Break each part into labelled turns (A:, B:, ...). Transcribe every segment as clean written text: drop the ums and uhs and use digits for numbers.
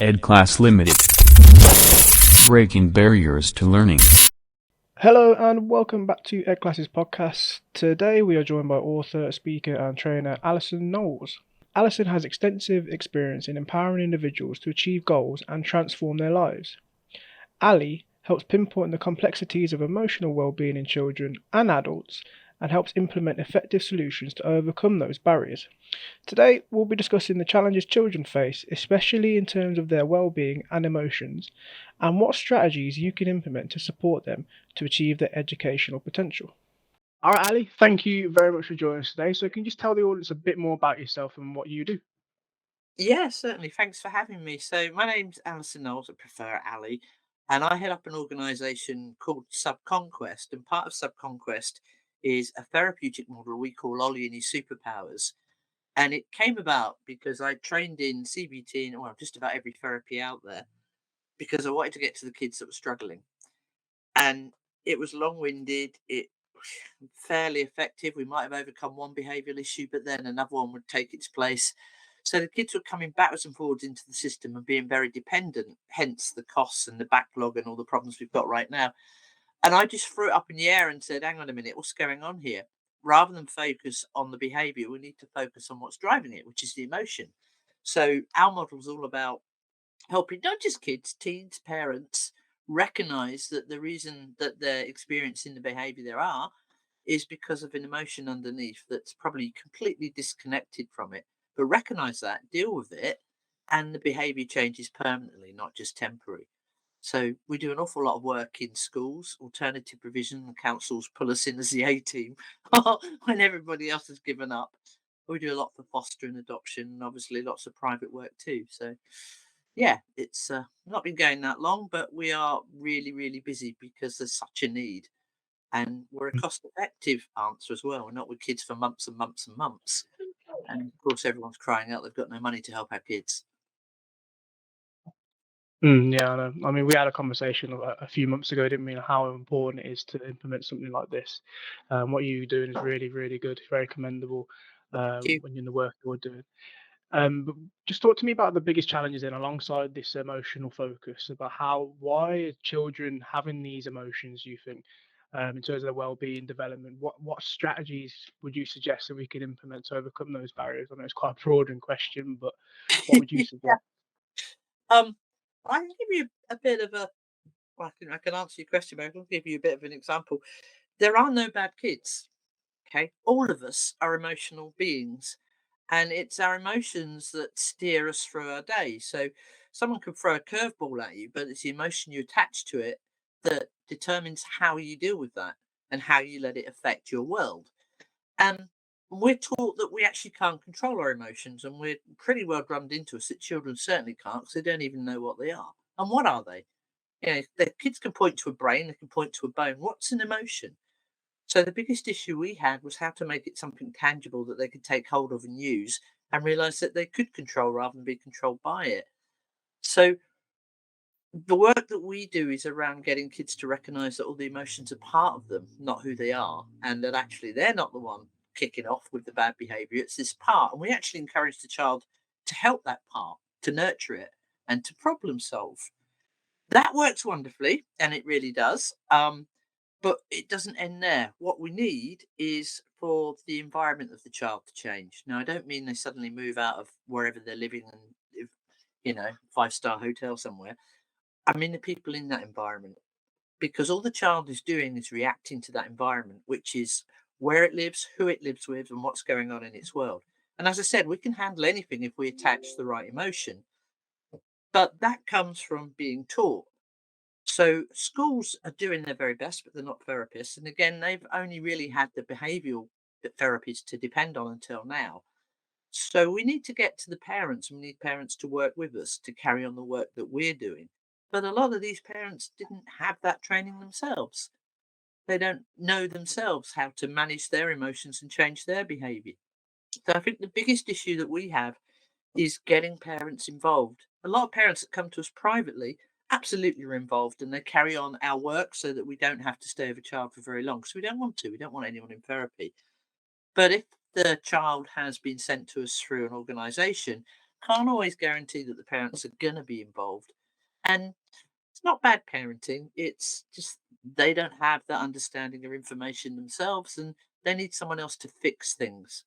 A: EDClass Limited. Breaking barriers to learning.
B: Hello and welcome back to EDClass's podcast. Today we are joined by author, speaker and trainer Alison Knowles. Alison has extensive experience in empowering individuals to achieve goals and transform their lives. Ali helps pinpoint the complexities of emotional well-being in children and adults and helps implement effective solutions to overcome those barriers. Today we'll be discussing the challenges children face, especially in terms of their well-being and emotions, and what strategies you can implement to support them to achieve their educational potential. All right, Ali, thank you very much for joining us today. So, can you just tell the audience a bit more about yourself and what you do?
C: Yeah, certainly. Thanks for having me. So, my name's Alison Knowles. I prefer Ali, and I head up an organisation called Subconquest. And part of Subconquest is a therapeutic model we call Ollie and His Superpowers. And it came about because I trained in CBT and well, just about every therapy out there because I wanted to get to the kids that were struggling. And it was long-winded. It fairly effective. We might have overcome one behavioural issue, but then another one would take its place. So the kids were coming backwards and forwards into the system and being very dependent, hence the costs and the backlog and all the problems we've got right now. And I just threw it up in the air and said, hang on a minute, what's going on here? Rather than focus on the behavior, we need to focus on what's driving it, which is the emotion. So our model is all about helping not just kids, teens, parents recognize that the reason that they're experiencing the behavior they are is because of an emotion underneath that's probably completely disconnected from it. But recognize that, deal with it, and the behavior changes permanently, not just temporary. So we do an awful lot of work in schools, alternative provision, the councils pull us in as the A team when everybody else has given up. We do a lot for foster and adoption, and obviously lots of private work too. So yeah, it's not been going that long, but we are really, really busy because there's such a need. And we're a cost effective answer as well. We're not with kids for months and months and months. And of course, everyone's crying out they've got no money to help our kids.
B: Yeah, I know. I mean, we had a conversation a few months ago, didn't we? How important it is to implement something like this. What you're doing is really, really good. Very commendable
C: Thank you.
B: when you're in the work you're doing. But just talk to me about the biggest challenges then, alongside this emotional focus, about why are children having these emotions, you think, in terms of their well-being development? What strategies would you suggest that we could implement to overcome those barriers? I know it's quite a broad question, but what would you
C: Yeah.
B: suggest?
C: Um, I can give you a bit of a. Well, I can answer your question, but I can give you a bit of an example. There are no bad kids. Okay, all of us are emotional beings, and it's our emotions that steer us through our day. So, someone could throw a curveball at you, but it's the emotion you attach to it that determines how you deal with that and how you let it affect your world. And we're taught that we actually can't control our emotions, and we're pretty well drummed into us that children certainly can't because they don't even know what they are. And what are they? You know, the kids can point to a brain, they can point to a bone. What's an emotion? So the biggest issue we had was how to make it something tangible that they could take hold of and use and realize that they could control rather than be controlled by it. So the work that we do is around getting kids to recognize that all the emotions are part of them, not who they are, and that actually they're not the one kicking off with the bad behavior. It's this part. And we actually encourage the child to help that part, to nurture it, and to problem solve. That works wonderfully, and it really does. But it doesn't end there. What we need is for the environment of the child to change. Now, I don't mean they suddenly move out of wherever they're living and live, 5-star hotel somewhere. I mean the people in that environment, because all the child is doing is reacting to that environment, which is where it lives, who it lives with, and what's going on in its world. And as I said, we can handle anything if we attach the right emotion, but that comes from being taught. So schools are doing their very best, but they're not therapists. And again, they've only really had the behavioural therapies to depend on until now. So we need to get to the parents, and we need parents to work with us to carry on the work that we're doing. But a lot of these parents didn't have that training themselves. They don't know themselves how to manage their emotions and change their behaviour. So I think the biggest issue that we have is getting parents involved. A lot of parents that come to us privately absolutely are involved and they carry on our work so that we don't have to stay with a child for very long. Because we don't want to. We don't want anyone in therapy. But if the child has been sent to us through an organisation, can't always guarantee that the parents are going to be involved. And it's not bad parenting. It's just they don't have that understanding or information themselves, and they need someone else to fix things.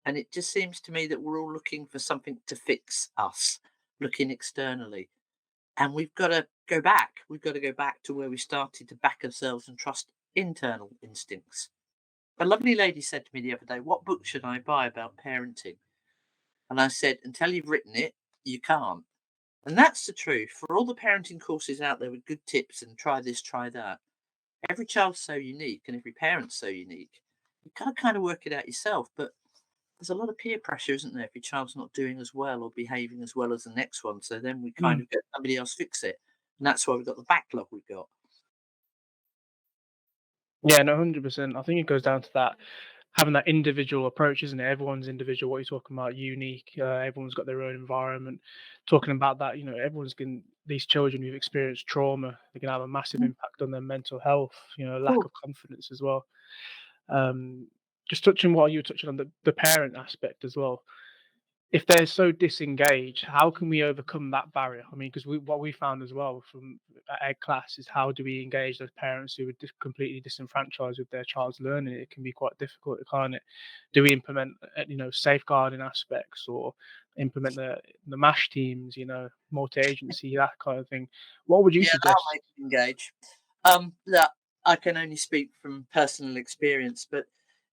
C: And it just seems to me that we're all looking for something to fix us, looking externally. And we've got to go back. We've got to go back to where we started to back ourselves and trust internal instincts. A lovely lady said to me the other day, "What book should I buy about parenting?" And I said, "Until you've written it, you can't." And that's the truth. For all the parenting courses out there with good tips and try this, try that, every child's so unique and every parent's so unique. You've got to kind of work it out yourself. But there's a lot of peer pressure, isn't there, if your child's not doing as well or behaving as well as the next one. So then we kind
B: Mm.
C: of get somebody else fix it. And that's why we've got the backlog we've got.
B: Yeah, no, 100%. I think it goes down to that having that individual approach, isn't it? Everyone's individual. What you're talking about, unique. Everyone's got their own environment. Talking about that, everyone's going. These children who've experienced trauma, they can have a massive
C: Mm,
B: impact on their mental health. Lack
C: cool.
B: of confidence as well. Um, just touching what you were touching on the parent aspect as well. If they're so disengaged, how can we overcome that barrier? I mean, because what we found as well from EDClass is how do we engage those parents who are completely disenfranchised with their child's learning? It can be quite difficult, can't it? Do we implement, safeguarding aspects or implement the MASH teams, multi-agency, that kind of thing? What would you
C: Yeah, that'll
B: suggest?
C: make them engage. That I can only speak from personal experience, but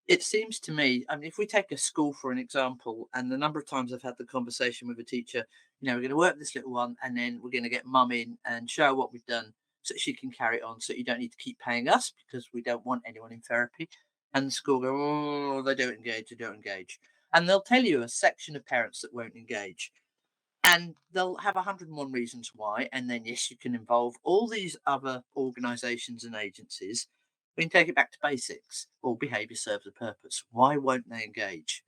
C: it seems to me, I mean, if we take a school for an example, and the number of times I've had the conversation with a teacher, we're going to work with this little one, and then we're going to get mum in and show her what we've done so she can carry it on, so you don't need to keep paying us because we don't want anyone in therapy. And the school go, oh, they don't engage, they don't engage. And they'll tell you a section of parents that won't engage. And they'll have 101 reasons why. And then, yes, you can involve all these other organizations and agencies. We can take it back to basics. All behavior serves a purpose. Why won't they engage?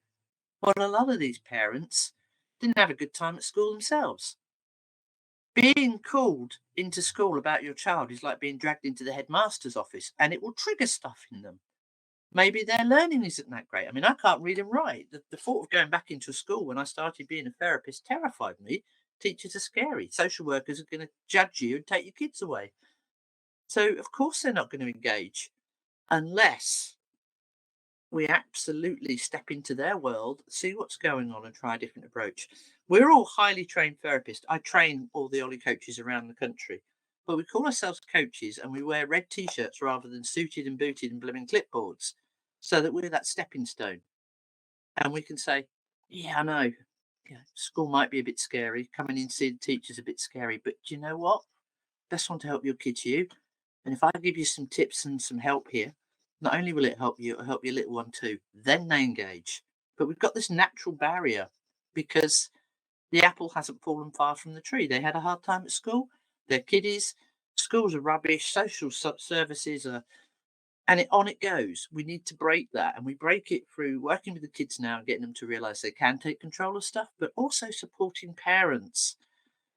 C: Well, a lot of these parents didn't have a good time at school themselves. Being called into school about your child is like being dragged into the headmaster's office, and it will trigger stuff in them. Maybe their learning isn't that great. I mean, I can't read and write. The thought of going back into a school when I started being a therapist terrified me. Teachers are scary. Social workers are going to judge you and take your kids away. So, of course, they're not going to engage unless we absolutely step into their world, see what's going on, and try a different approach. We're all highly trained therapists. I train all the Ollie coaches around the country, but we call ourselves coaches and we wear red t shirts rather than suited and booted and blooming clipboards so that we're that stepping stone. And we can say, yeah, I know, school might be a bit scary. Coming in, see the teacher's a bit scary, but do you know what? Best one to help your kids, you. And if I give you some tips and some help here, not only will it help you, it'll help your little one too. Then they engage. But we've got this natural barrier because the apple hasn't fallen far from the tree. They had a hard time at school. They're kiddies. Schools are rubbish. Social services are, and on it goes. We need to break that, and we break it through working with the kids now and getting them to realize they can take control of stuff, but also supporting parents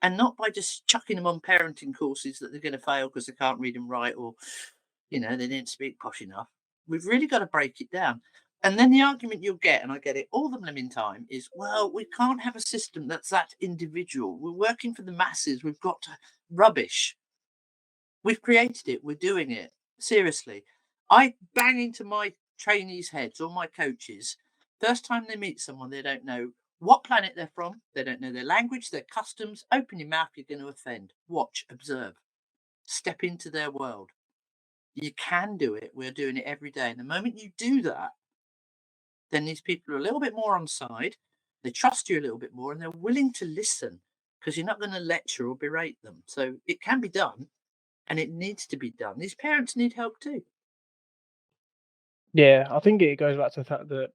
C: and not by just chucking them on parenting courses that they're going to fail because they can't read and write or, they didn't speak posh enough. We've really got to break it down. And then the argument you'll get, and I get it all the blooming time, is, well, we can't have a system that's that individual. We're working for the masses. We've got to rubbish. We've created it. We're doing it. Seriously. I bang into my trainees' heads or my coaches. First time they meet someone, they don't know what planet they're from. They don't know their language, their customs. Open your mouth, you're going to offend. Watch, observe, step into their world. You can do it. We're doing it every day. And the moment you do that, then these people are a little bit more on side. They trust you a little bit more and they're willing to listen because you're not going to lecture or berate them. So it can be done and it needs to be done. These parents need help too.
B: Yeah, I think it goes back to the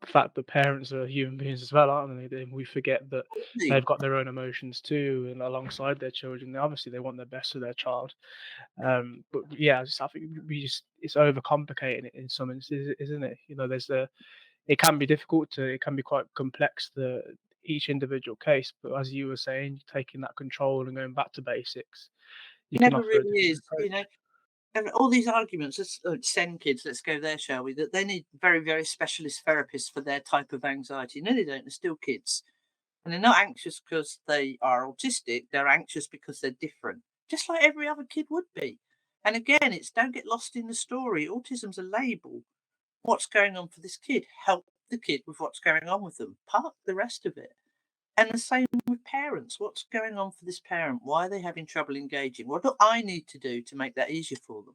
B: fact that parents are human beings as well, aren't they? We forget that they've got their own emotions too, and alongside their children, obviously they want the best for their child. But yeah, I think we just it's overcomplicating it in some instances, isn't it? It can be difficult it can be quite complex each individual case. But as you were saying, taking that control and going back to basics, you can
C: Never
B: offer a
C: really
B: different
C: is,
B: approach.
C: and all these arguments, let's send kids, let's go there, shall we? That they need very, very specialist therapists for their type of anxiety. No, they don't. They're still kids. And they're not anxious because they are autistic, they're anxious because they're different, just like every other kid would be. And again, it's don't get lost in the story. Autism's a label. What's going on for this kid? Help the kid with what's going on with them. Park the rest of it. And the same with parents. What's going on for this parent? Why are they having trouble engaging? What do I need to do to make that easier for them?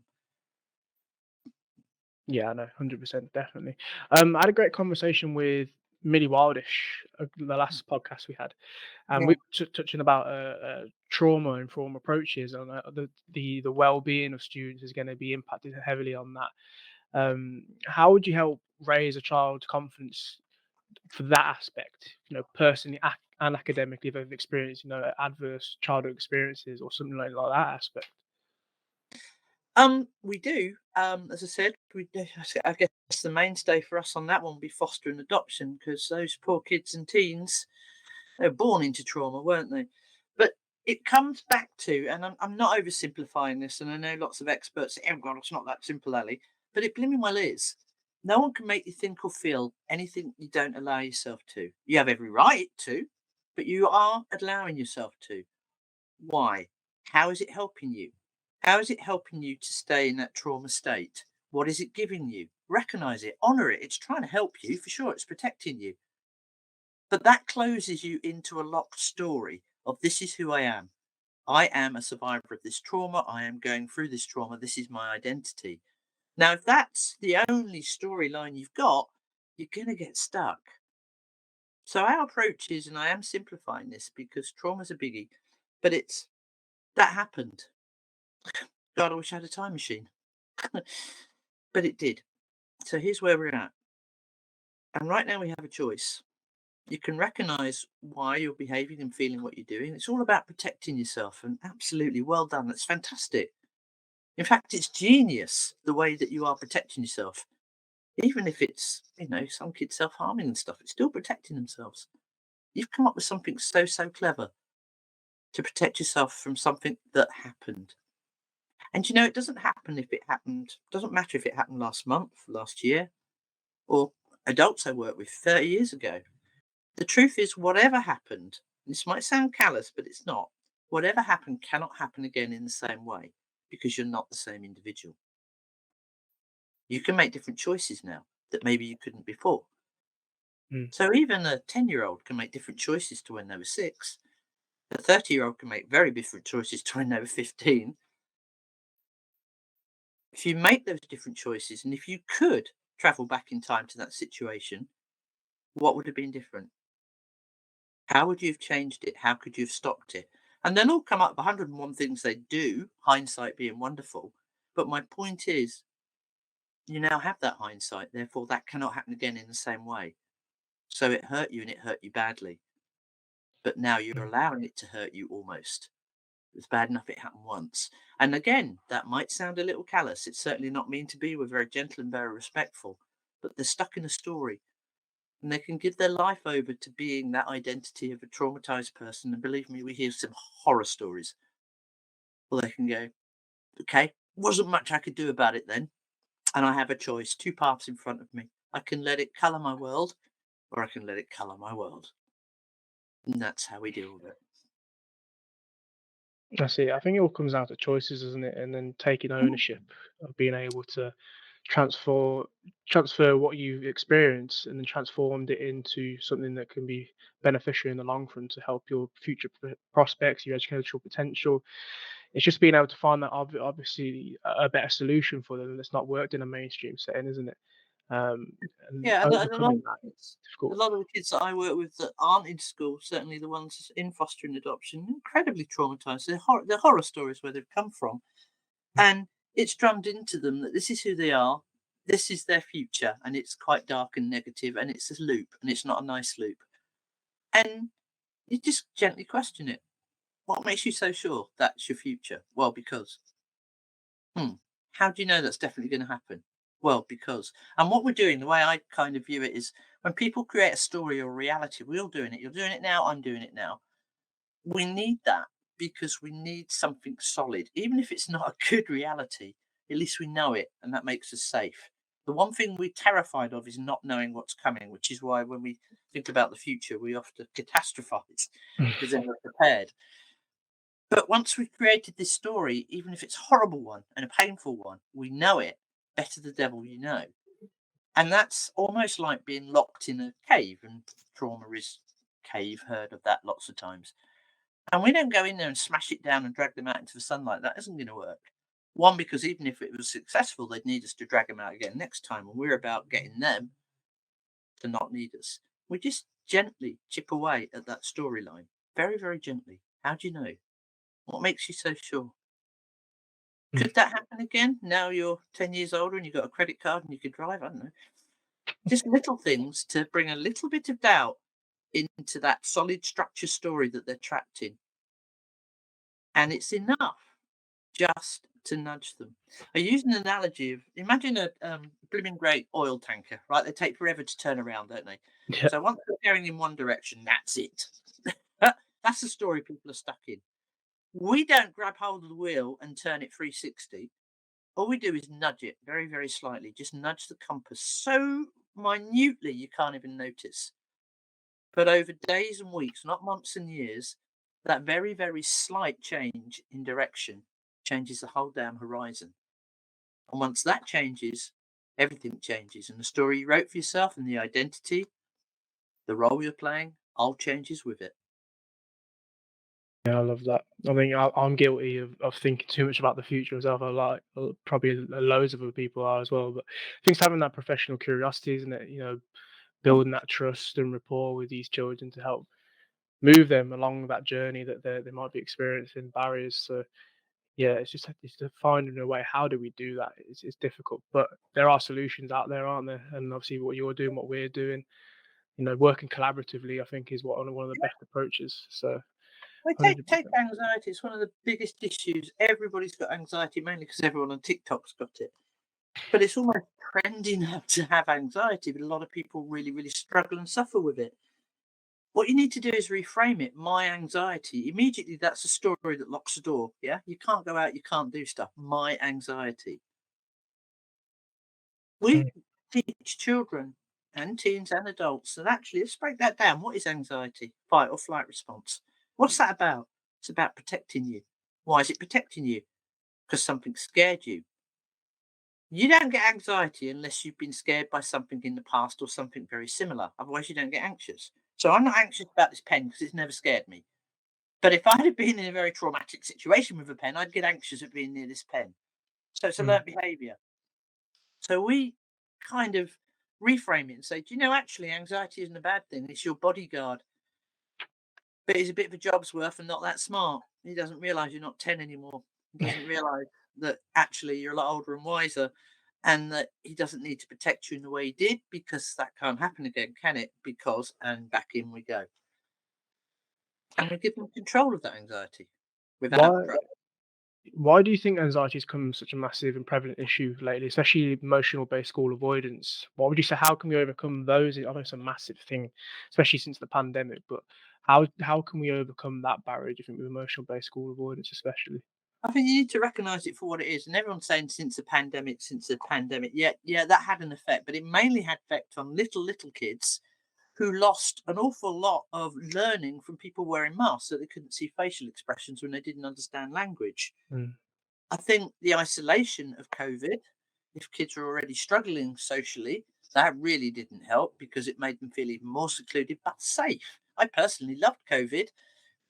B: Yeah, I know, 100%, definitely. I had a great conversation with Millie Wildish, the last podcast we had, and we
C: Yeah.
B: were touching about trauma and trauma approaches, and the well-being of students is going to be impacted heavily on that. How would you help raise a child's confidence for that aspect? Personally and academically, if they've experienced, adverse childhood experiences or something like that aspect.
C: We do. As I said, we do. I guess the mainstay for us on that one would be foster and adoption because those poor kids and teens, they were born into trauma, weren't they? But it comes back to, and I'm not oversimplifying this, and I know lots of experts say, oh God, it's not that simple, Ali, but it blooming well is. No one can make you think or feel anything you don't allow yourself to. You have every right to, but you are allowing yourself to. Why? How is it helping you? How is it helping you to stay in that trauma state? What is it giving you? Recognize it, honor it. It's trying to help you for sure, it's protecting you. But that closes you into a locked story of this is who I am. I am a survivor of this trauma. I am going through this trauma. This is my identity. Now, if that's the only storyline you've got, you're going to get stuck. So, our approach is, and I am simplifying this because trauma's a biggie, but it's that happened. God, I wish I had a time machine. But it did. So here's where we're at. And right now we have a choice. You can recognize why you're behaving and feeling what you're doing. It's all about protecting yourself. And absolutely well done. That's fantastic. In fact, it's genius the way that you are protecting yourself. Even if it's, some kids self harming and stuff, it's still protecting themselves. You've come up with something so, so clever to protect yourself from something that happened. And it doesn't happen if it happened, doesn't matter if it happened last month, last year, or adults I worked with 30 years ago. The truth is, whatever happened, this might sound callous, but it's not. Whatever happened cannot happen again in the same way because you're not the same individual. You can make different choices now that maybe you couldn't before.
B: Mm.
C: So even a 10-year-old can make different choices to when they were 6. A 30-year-old can make very different choices to when they were 15. If you make those different choices and if you could travel back in time to that situation, what would have been different? How would you have changed it? How could you have stopped it? And they'll all come up with 101 things they do, hindsight being wonderful. But my point is, you now have that hindsight, therefore that cannot happen again in the same way. So it hurt you and it hurt you badly. But now you're
B: Mm.
C: allowing it to hurt you almost. It's bad enough it happened once. And again, that might sound a little callous. It's certainly not mean to be. We're very gentle and very respectful. But they're stuck in a story. And they can give their life over to being that identity of a traumatized person. And believe me, we hear some horror stories. Well, they can go, okay, wasn't much I could do about it then. And I have a choice, two paths in front of me. I can let it color my world, or I can let it color my world. And that's how we deal with it.
B: That's it. I think it all comes down to choices, isn't it? And then taking ownership of being able to transfer transfer what you've experienced and then transformed it into something that can be beneficial in the long run to help your future prospects, your educational potential. It's just being able to find that obviously a better solution for them that's not worked in a mainstream setting, isn't it? Um, and
C: Yeah, and a lot
B: overcoming
C: of
B: that
C: the
B: is
C: kids, a
B: difficult.
C: lot of the kids that I work with that aren't in school, certainly the ones in foster and adoption, incredibly traumatized. They're horror stories where they've come from, and it's drummed into them that this is who they are, this is their future, and it's quite dark and negative, and it's a loop, and it's not a nice loop. And you just gently question it. What makes you so sure that's your future? Well, because. Hmm. How do you know that's definitely going to happen? Well, because. And what we're doing, the way I kind of view it is when people create a story or reality, we're all doing it. You're doing it now, I'm doing it now. We need that because we need something solid. Even if it's not a good reality, at least we know it and that makes us safe. The one thing we're terrified of is not knowing what's coming, which is why when we think about the future, we often catastrophize because then we're prepared. But once we've created this story, even if it's a horrible one and a painful one, we know it. Better the devil you know. And that's almost like being locked in a cave, and trauma is cave, heard of that lots of times. And we don't go in there and smash it down and drag them out into the sunlight. That isn't going to work. One, because even if it was successful, they'd need us to drag them out again next time. And we're about getting them to not need us. We just gently chip away at that storyline. Very, very gently. How do you know? What makes you so sure? Could that happen again? Now you're 10 years older and you've got a credit card and you could drive? I don't know. Just little things to bring a little bit of doubt into that solid structure story that they're trapped in. And it's enough just to nudge them. I use an analogy of, imagine a blooming great oil tanker, right? They take forever to turn around, don't they?
B: Yeah.
C: So once they're going in one direction, that's it. That's the story people are stuck in. We don't grab hold of the wheel and turn it 360. All we do is nudge it very, very slightly. Just nudge the compass so minutely you can't even notice. But over days and weeks, not months and years, that very, very slight change in direction changes the whole damn horizon. And once that changes, everything changes. And the story you wrote for yourself and the identity, the role you're playing, all changes with it.
B: Yeah, I love that. I think I'm guilty of thinking too much about the future myself. I like probably loads of other people are as well. But I think it's having that professional curiosity, isn't it? Building that trust and rapport with these children to help move them along that journey that they might be experiencing barriers. So yeah, it's just finding a way. How do we do that? It's difficult, but there are solutions out there, aren't there? And obviously, what you're doing, what we're doing, working collaboratively, I think is one of the best approaches. So
C: Well, take
B: 100%.
C: anxiety. It's one of the biggest issues. Everybody's got anxiety, mainly because everyone on TikTok's got it. But it's almost trendy now to have anxiety, but a lot of people really, really struggle and suffer with it. What you need to do is reframe it. My anxiety. Immediately, that's a story that locks the door. Yeah. You can't go out, you can't do stuff. My anxiety. We
B: Mm.
C: teach children and teens and adults that actually, let's break that down. What is anxiety? Fight or flight response. What's that about? It's about protecting you. Why is it protecting you? Because something scared you. You don't get anxiety unless you've been scared by something in the past or something very similar. Otherwise, you don't get anxious. So I'm not anxious about this pen because it's never scared me. But if I'd have been in a very traumatic situation with a pen, I'd get anxious at being near this pen. So it's a
B: Mm.
C: learned behavior. So we kind of reframe it and say, do you know, actually, anxiety isn't a bad thing. It's your bodyguard. But he's a bit of a job's worth and not that smart. He doesn't realize you're not 10 anymore. He doesn't realize that actually you're a lot older and wiser and that he doesn't need to protect you in the way he did because that can't happen again, can it? Because, and back in we go. And we give them control of that anxiety without
B: Why? Why do you think anxiety has become such a massive and prevalent issue lately, especially emotional based school avoidance? What would you say? How can we overcome those? I know it's a massive thing, especially since the pandemic. But how can we overcome that barrier? Do you think with emotional based school avoidance, especially?
C: I think you need to recognise it for what it is. And everyone's saying since the pandemic. Yeah, that had an effect, but it mainly had effect on little kids who lost an awful lot of learning from people wearing masks so they couldn't see facial expressions when they didn't understand language.
B: Mm.
C: I think the isolation of COVID, if kids are already struggling socially, that really didn't help because it made them feel even more secluded but safe. I personally loved COVID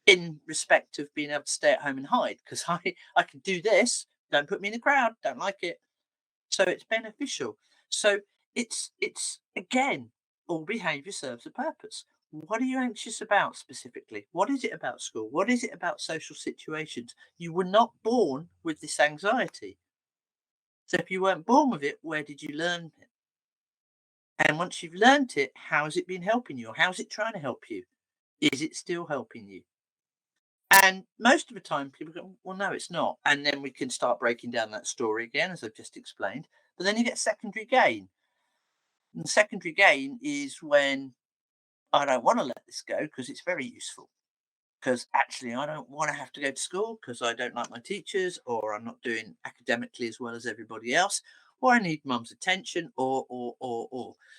C: in respect of being able to stay at home and hide because I could do this. Don't put me in a crowd. Don't like it. So it's beneficial. So it's again, all behaviour serves a purpose. What are you anxious about specifically? What is it about school? What is it about social situations? You were not born with this anxiety. So if you weren't born with it, where did you learn it? And once you've learned it, how has it been helping you? Or how's it trying to help you? Is it still helping you? And most of the time, people go, well, no, it's not. And then we can start breaking down that story again, as I've just explained. But then you get secondary gain. And secondary gain is when I don't want to let this go because it's very useful. Because actually, I don't want to have to go to school because I don't like my teachers or I'm not doing academically as well as everybody else. or I need mum's attention, or.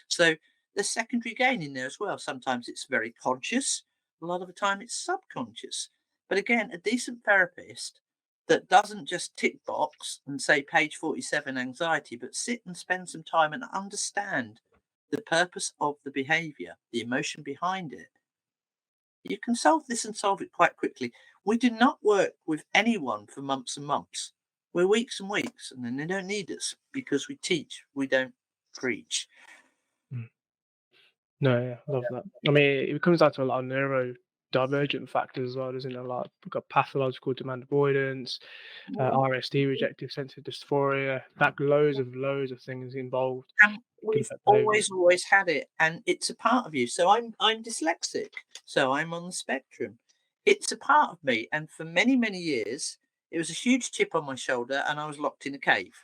C: So there's secondary gain in there as well. Sometimes it's very conscious, a lot of the time it's subconscious. But again, a decent therapist that doesn't just tick box and say page 47 anxiety, but sit and spend some time and understand the purpose of the behavior, the emotion behind it. You can solve this and solve it quite quickly. We do not work with anyone for months and months. We're weeks and weeks, and then they don't need us because we teach, we don't preach.
B: Mm. No, yeah, love that. I mean, it comes down to a lot of neurodivergent factors as well, doesn't it? Like we've got pathological demand avoidance, RSD, rejective sensitive dysphoria, like loads of things involved.
C: And
B: Can
C: we've
B: affect behaviour.
C: always had it, and it's a part of you. So I'm dyslexic, so I'm on the spectrum. It's a part of me, and for many years, it was a huge chip on my shoulder, and I was locked in a cave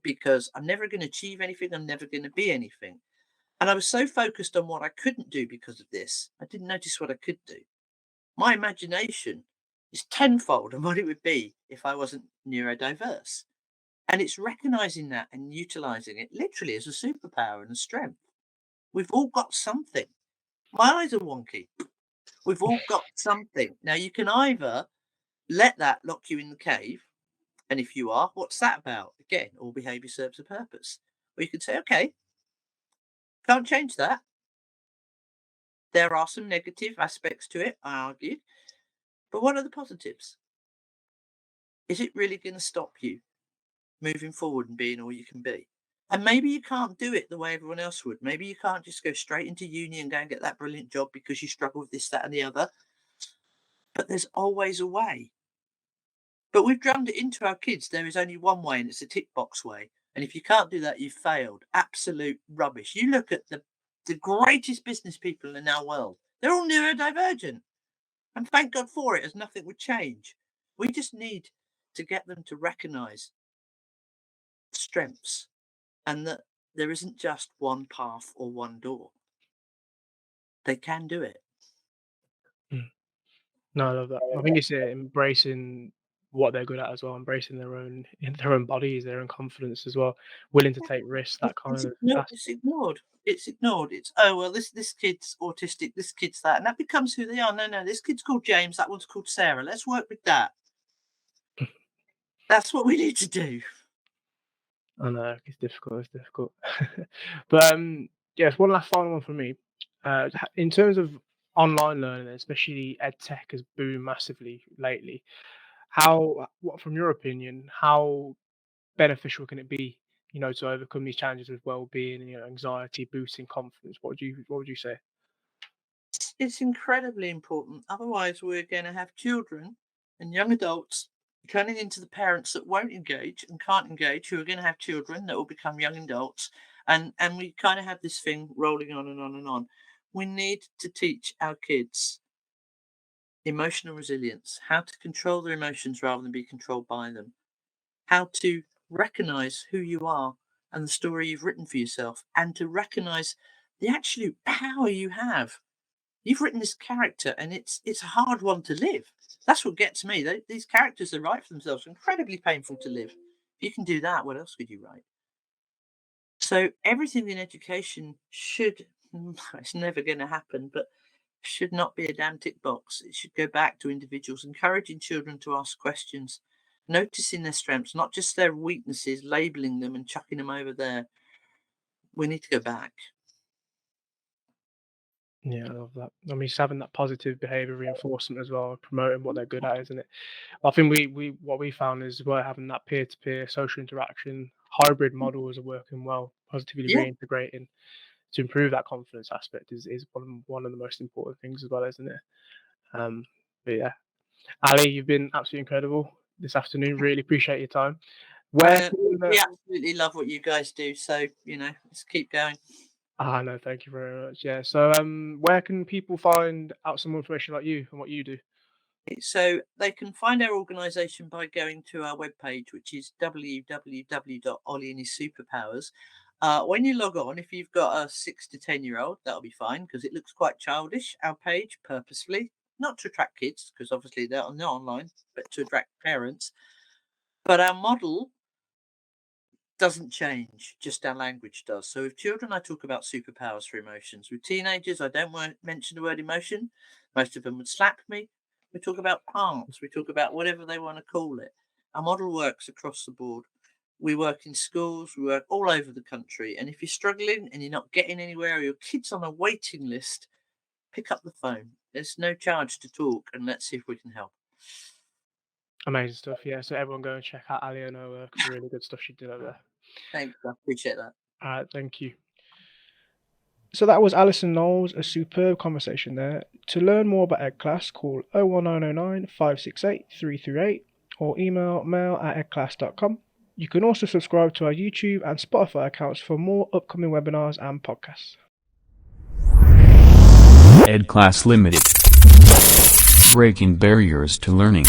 C: because I'm never going to achieve anything. I'm never going to be anything. And I was so focused on what I couldn't do because of this, I didn't notice what I could do. My imagination is tenfold of what it would be if I wasn't neurodiverse. And it's recognizing that and utilizing it literally as a superpower and a strength. We've all got something. My eyes are wonky. We've all got something. Now, you can either let that lock you in the cave, and if you are, what's that about? Again, all behavior serves a purpose. Or you could say, okay, can't change that. There are some negative aspects to it, I argued. But what are the positives? Is it really going to stop you moving forward and being all you can be? And maybe you can't do it the way everyone else would. Maybe you can't just go straight into uni and go and get that brilliant job because you struggle with this, that, and the other. But there's always a way. But we've drummed it into our kids. There is only one way, and it's a tick box way. And if you can't do that, you've failed. Absolute rubbish. You look at the greatest business people in our world. They're all neurodivergent. And thank God for it, as nothing would change. We just need to get them to recognize strengths and that there isn't just one path or one door. They can do it.
B: Mm. No, I love that. I think it's embracing what they're good at as well, embracing their own bodies, their own confidence as well, willing to take risks. That kind of
C: It's ignored. It's ignored. It's, oh well, this kid's autistic, this kid's that, and that becomes who they are. No, this kid's called James, that one's called Sarah. Let's work with that. That's what we need to do.
B: I know it's difficult. It's difficult. But yes, one last final one for me. In terms of online learning, especially ed tech has boomed massively lately. What, from your opinion, how beneficial can it be? To overcome these challenges with well-being and anxiety, boosting confidence. What would you say?
C: It's incredibly important. Otherwise, we're going to have children and young adults turning into the parents that won't engage and can't engage, who are going to have children that will become young adults. And we kind of have this thing rolling on and on and on. We need to teach our kids emotional resilience, how to control their emotions rather than be controlled by them, how to recognize who you are and the story you've written for yourself, and to recognize the absolute power you have. You've written this character, and it's a hard one to live. That's what gets me. These characters that write for themselves are incredibly painful to live. If you can do that, what else could you write? So everything in education should, it's never going to happen, but should not be a damn tick box. It should go back to individuals, encouraging children to ask questions, noticing their strengths, not just their weaknesses, labeling them and chucking them over there. We need to go back.
B: Yeah, I love that. I mean, just having that positive behavior reinforcement as well, promoting what they're good at, isn't it? I think we what we found is we're having that peer-to-peer social interaction, hybrid models are working well, positively
C: Yeah.
B: reintegrating to improve that confidence aspect is one of the most important things as well, isn't it? But yeah, Ali, you've been absolutely incredible this afternoon. Really appreciate your time. Where can
C: We absolutely love what you guys do. So, let's keep going.
B: no, thank you very much. Yeah. So where can people find out some more information about you and what you do?
C: So they can find our organisation by going to our webpage, which is www.ollieandhissuperpowers. When you log on, if you've got a 6 to 10-year-old, that'll be fine because it looks quite childish, our page, purposefully. Not to attract kids, because obviously they're not online, but to attract parents. But our model doesn't change, just our language does. So with children, I talk about superpowers for emotions. With teenagers, I don't mention the word emotion. Most of them would slap me. We talk about parts. We talk about whatever they want to call it. Our model works across the board. We work in schools. We work all over the country. And if you're struggling and you're not getting anywhere, or your kid's on a waiting list, pick up the phone. There's no charge to talk, and let's see if we can help.
B: Amazing stuff. Yeah, so everyone go and check out Ali and her work. Really good stuff she did over there.
C: Thanks. I appreciate that.
B: All right, thank you. So that was Alison Knowles, a superb conversation there. To learn more about EDClass, call 01909 568 338 or email mail@edclass.com. You can also subscribe to our YouTube and Spotify accounts for more upcoming webinars and podcasts.
A: EDClass Limited. Breaking barriers to learning.